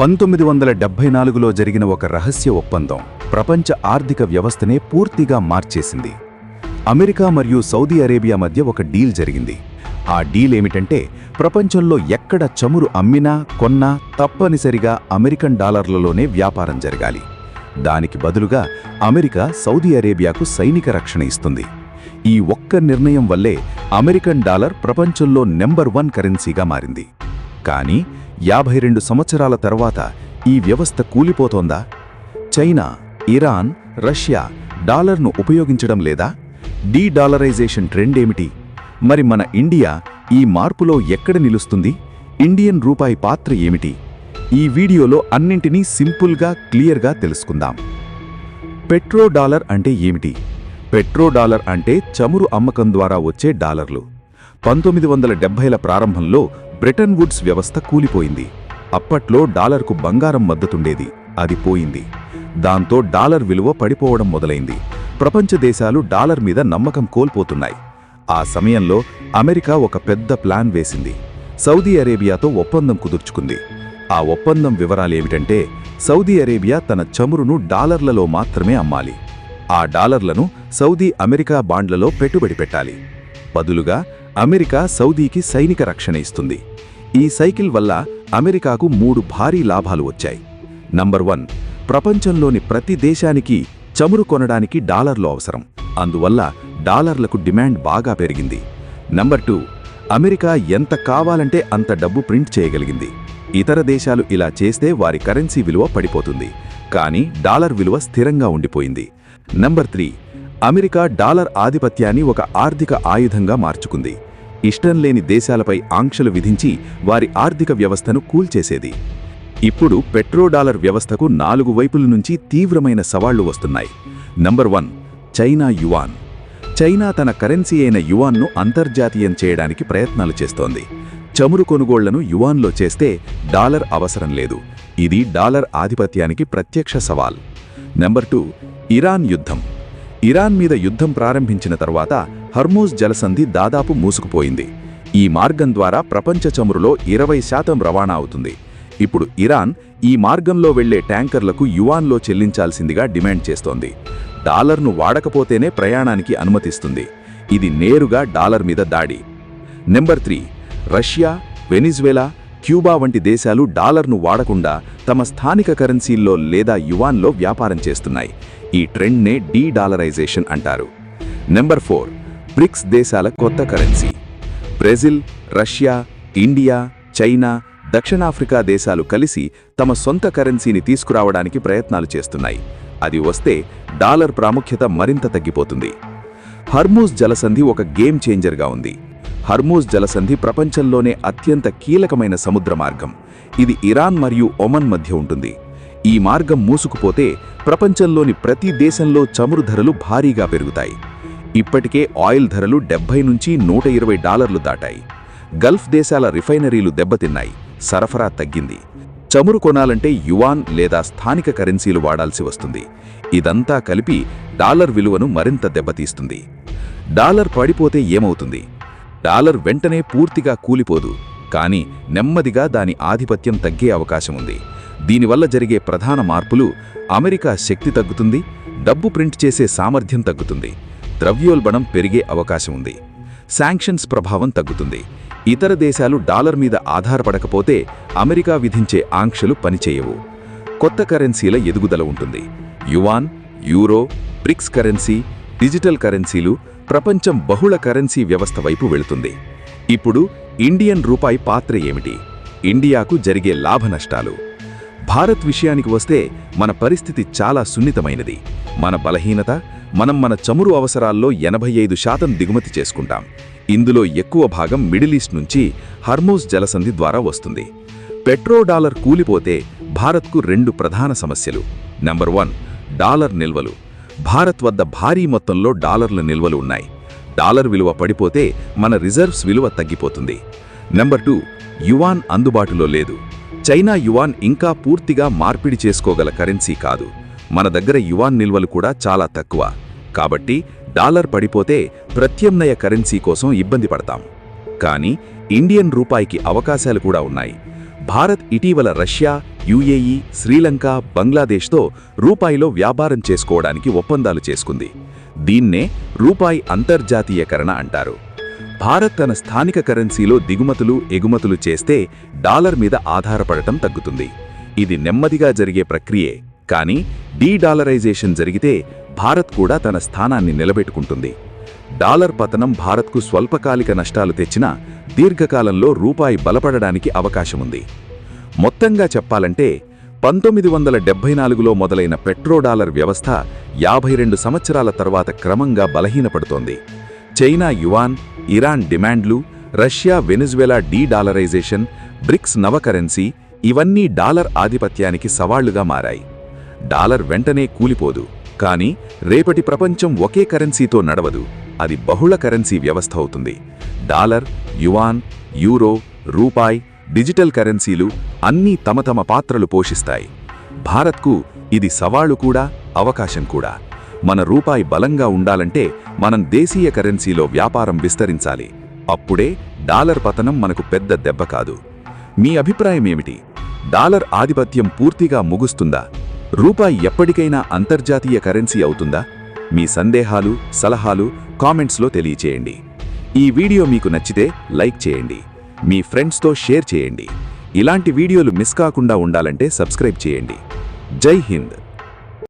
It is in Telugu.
1974లో జరిగిన ఒక రహస్య ఒప్పందం ప్రపంచ ఆర్థిక వ్యవస్థనే పూర్తిగా మార్చేసింది. అమెరికా మరియు సౌదీ అరేబియా మధ్య ఒక డీల్ జరిగింది. ఆ డీల్ ఏమిటంటే, ప్రపంచంలో ఎక్కడ చమురు అమ్మినా కొన్నా తప్పనిసరిగా అమెరికన్ డాలర్లలోనే వ్యాపారం జరగాలి. దానికి బదులుగా అమెరికా సౌదీ అరేబియాకు సైనిక రక్షణ ఇస్తుంది. ఈ ఒక్క నిర్ణయం వల్లే అమెరికన్ డాలర్ ప్రపంచంలో నెంబర్ 1 కరెన్సీగా మారింది. కానీ 52 సంవత్సరాల తర్వాత ఈ వ్యవస్థ కూలిపోతోందా? చైనా, ఇరాన్, రష్యా డాలర్ను ఉపయోగించడం లేదా? డీ-డాలరైజేషన్ ట్రెండ్ ఏమిటి? మరి మన ఇండియా ఈ మార్పులో ఎక్కడ నిలుస్తుంది? ఇండియన్ రూపాయి పాత్ర ఏమిటి? ఈ వీడియోలో అన్నింటినీ సింపుల్గా, క్లియర్గా తెలుసుకుందాం. పెట్రో డాలర్ అంటే ఏమిటి? పెట్రో డాలర్ అంటే చమురు అమ్మకం ద్వారా వచ్చే డాలర్లు. 1970ల ప్రారంభంలో బ్రెటన్ వుడ్స్ వ్యవస్థ కూలిపోయింది. అప్పట్లో డాలర్కు బంగారం మద్దతుండేది, అది పోయింది. దాంతో డాలర్ విలువ పడిపోవడం మొదలైంది. ప్రపంచ దేశాలు డాలర్ మీద నమ్మకం కోల్పోతున్నాయి. ఆ సమయంలో అమెరికా ఒక పెద్ద ప్లాన్ వేసింది. సౌదీ అరేబియాతో ఒప్పందం కుదుర్చుకుంది. ఆ ఒప్పందం వివరాలేమిటంటే, సౌదీ అరేబియా తన చమురును డాలర్లలో మాత్రమే అమ్మాలి. ఆ డాలర్లను సౌదీ అమెరికా బాండ్లలో పెట్టుబడి పెట్టాలి. బదులుగా అమెరికా సౌదీకి సైనిక రక్షణ ఇస్తుంది. ఈ సైకిల్ వల్ల అమెరికాకు 3 భారీ లాభాలు వచ్చాయి. నంబర్ 1, ప్రపంచంలోని ప్రతి దేశానికి చమురు కొనడానికి డాలర్లు అవసరం. అందువల్ల డాలర్లకు డిమాండ్ బాగా పెరిగింది. నంబర్ 2, అమెరికా ఎంత కావాలంటే అంత డబ్బు ప్రింట్ చేయగలిగింది. ఇతర దేశాలు ఇలా చేస్తే వారి కరెన్సీ విలువ పడిపోతుంది, కానీ డాలర్ విలువ స్థిరంగా ఉండిపోయింది. నంబర్ 3, అమెరికా డాలర్ ఆధిపత్యాన్ని ఒక ఆర్థిక ఆయుధంగా మార్చుకుంది. ఇష్టం లేని దేశాలపై ఆంక్షలు విధించి వారి ఆర్థిక వ్యవస్థను కూల్చేసేది. ఇప్పుడు పెట్రోడాలర్ వ్యవస్థకు 4 వైపుల నుంచి తీవ్రమైన సవాళ్లు వస్తున్నాయి. Number 1, China yuan. చైనా తన కరెన్సీ అయిన యువాన్ను అంతర్జాతీయం చేయడానికి ప్రయత్నాలు చేస్తోంది. చమురు కొనుగోళ్లను యువాన్లో చేస్తే డాలర్ అవసరం లేదు. ఇది డాలర్ ఆధిపత్యానికి ప్రత్యక్ష సవాల్. నంబర్ 2, ఇరాన్ యుద్ధం. ఇరాన్ మీద యుద్ధం ప్రారంభించిన తర్వాత హర్మూజ్ జలసంధి దాదాపు మూసుకుపోయింది. ఈ మార్గం ద్వారా ప్రపంచ చమురులో 20% రవాణా అవుతుంది. ఇప్పుడు ఇరాన్ ఈ మార్గంలో వెళ్లే ట్యాంకర్లకు యువాన్లో చెల్లించాల్సిందిగా డిమాండ్ చేస్తోంది. డాలర్ను వాడకపోతేనే ప్రయాణానికి అనుమతిస్తుంది. ఇది నేరుగా డాలర్ మీద దాడి. నెంబర్ 3, రష్యా, వెనిజువేలా, క్యూబా వంటి దేశాలు డాలర్ను వాడకుండా తమ స్థానిక కరెన్సీల్లో లేదా యువాన్లో వ్యాపారం చేస్తున్నాయి. ఈ ట్రెండ్నే డీ-డాలరైజేషన్ అంటారు. నెంబర్ 4, బ్రిక్స్ దేశాల కొత్త currency. Brazil, Russia, India, China, దక్షిణాఫ్రికా దేశాలు కలిసి తమ సొంత కరెన్సీని తీసుకురావడానికి ప్రయత్నాలు చేస్తున్నాయి. అది వస్తే డాలర్ ప్రాముఖ్యత మరింత తగ్గిపోతుంది. హర్మూజ్ జలసంధి ఒక గేమ్ చేంజర్గా ఉంది. హర్మూజ్ జలసంధి ప్రపంచంలోనే అత్యంత కీలకమైన సముద్ర మార్గం. ఇది ఇరాన్ మరియు ఒమన్ మధ్య ఉంటుంది. ఈ మార్గం మూసుకుపోతే ప్రపంచంలోని ప్రతి దేశంలో చమురు ధరలు భారీగా పెరుగుతాయి. ఇప్పటికే ఆయిల్ ధరలు $70 నుంచి $120 దాటాయి. గల్ఫ్ దేశాల రిఫైనరీలు దెబ్బతిన్నాయి, సరఫరా తగ్గింది. చమురు కొనాలంటే యువాన్ లేదా స్థానిక కరెన్సీలు వాడాల్సి వస్తుంది. ఇదంతా కలిపి డాలర్ విలువను మరింత దెబ్బతీస్తుంది. డాలర్ పడిపోతే ఏమవుతుంది? డాలర్ వెంటనే పూర్తిగా కూలిపోదు, కానీ నెమ్మదిగా దాని ఆధిపత్యం తగ్గే అవకాశం ఉంది. దీనివల్ల జరిగే ప్రధాన మార్పులు: అమెరికా శక్తి తగ్గుతుంది, డబ్బు ప్రింట్ చేసే సామర్థ్యం తగ్గుతుంది, ద్రవ్యోల్బణం పెరిగే అవకాశం ఉంది, శాంక్షన్స్ ప్రభావం తగ్గుతుంది. ఇతర దేశాలు డాలర్ మీద ఆధారపడకపోతే అమెరికా విధించే ఆంక్షలు పనిచేయవు. కొత్త కరెన్సీల ఎదుగుదల ఉంటుంది. Yuan, euro, bricks currency, digital కరెన్సీలు, ప్రపంచం బహుళ కరెన్సీ వ్యవస్థ వైపు వెళుతుంది. ఇప్పుడు ఇండియన్ రూపాయి పాత్ర ఏమిటి? ఇండియాకు జరిగే లాభనష్టాలు. భారత్ విషయానికి వస్తే మన పరిస్థితి చాలా సున్నితమైనది. మన బలహీనత, మనం మన చమురు అవసరాల్లో 85% దిగుమతి చేసుకుంటాం. ఇందులో ఎక్కువ భాగం మిడిల్ ఈస్ట్ నుంచి హర్మూజ్ జలసంధి ద్వారా వస్తుంది. పెట్రో డాలర్ కూలిపోతే భారత్కు 2 ప్రధాన సమస్యలు. నంబర్ 1, డాలర్ నిల్వలు. భారత్ వద్ద భారీ మొత్తంలో డాలర్ల నిల్వలు ఉన్నాయి. డాలర్ విలువ పడిపోతే మన రిజర్వ్స్ విలువ తగ్గిపోతుంది. నంబర్ 2, యువాన్ అందుబాటులో లేదు. చైనా యువాన్ ఇంకా పూర్తిగా మార్పిడి చేసుకోగల కరెన్సీ కాదు. మన దగ్గర యువాన్ నిల్వలు కూడా చాలా తక్కువ. కాబట్టి డాలర్ పడిపోతే ప్రత్యామ్నాయ కరెన్సీ కోసం ఇబ్బంది పడతాం. కానీ ఇండియన్ రూపాయికి అవకాశాలు కూడా ఉన్నాయి. భారత్ ఇటీవల రష్యా, యుఏఈ, శ్రీలంక, బంగ్లాదేశ్తో రూపాయిలో వ్యాపారం చేసుకోవడానికి ఒప్పందాలు చేసుకుంది. దీన్నే రూపాయి అంతర్జాతీయకరణ అంటారు. భారత్ తన స్థానిక కరెన్సీలో దిగుమతులు, ఎగుమతులు చేస్తే డాలర్ మీద ఆధారపడటం తగ్గుతుంది. ఇది నెమ్మదిగా జరిగే ప్రక్రియే, కానీ డీ-డాలరైజేషన్ జరిగితే భారత్ కూడా తన స్థానాన్ని నిలబెట్టుకుంటుంది. డాలర్ పతనం భారత్కు స్వల్పకాలిక నష్టాలు తెచ్చినా దీర్ఘకాలంలో రూపాయి బలపడడానికి అవకాశముంది. మొత్తంగా చెప్పాలంటే 1974లో మొదలైన పెట్రోడాలర్ వ్యవస్థ 52 సంవత్సరాల తర్వాత క్రమంగా బలహీనపడుతోంది. చైనా యువాన్, ఇరాన్ డిమాండ్లు, రష్యా వెనిజువెలా డీ-డాలరైజేషన్, బ్రిక్స్ నవ కరెన్సీ ఇవన్నీ డాలర్ ఆధిపత్యానికి సవాళ్లుగా మారాయి. డాలర్ వెంటనే కూలిపోదు, కానీ రేపటి ప్రపంచం ఒకే కరెన్సీతో నడవదు. అది బహుళ కరెన్సీ వ్యవస్థ అవుతుంది. డాలర్, యువాన్, యూరో, రూపాయ్, డిజిటల్ కరెన్సీలు అన్నీ తమ తమ పాత్రలు పోషిస్తాయి. భారత్కు ఇది సవాళ్లు కూడా, అవకాశం కూడా. మన రూపాయి బలంగా ఉండాలంటే మనం దేశీయ కరెన్సీలో వ్యాపారం విస్తరించాలి. అప్పుడే డాలర్ పతనం మనకు పెద్ద దెబ్బ కాదు. మీ అభిప్రాయం ఏమిటి? డాలర్ ఆధిపత్యం పూర్తిగా ముగుస్తుందా? రూపాయి ఎప్పటికైనా అంతర్జాతీయ కరెన్సీ అవుతుందా? మీ సందేహాలు, సలహాలు కామెంట్స్లో తెలియచేయండి. ఈ వీడియో మీకు నచ్చితే లైక్ చేయండి, మీ ఫ్రెండ్స్తో షేర్ చేయండి. ఇలాంటి వీడియోలు మిస్ కాకుండా ఉండాలంటే సబ్స్క్రైబ్ చేయండి. జై హింద్.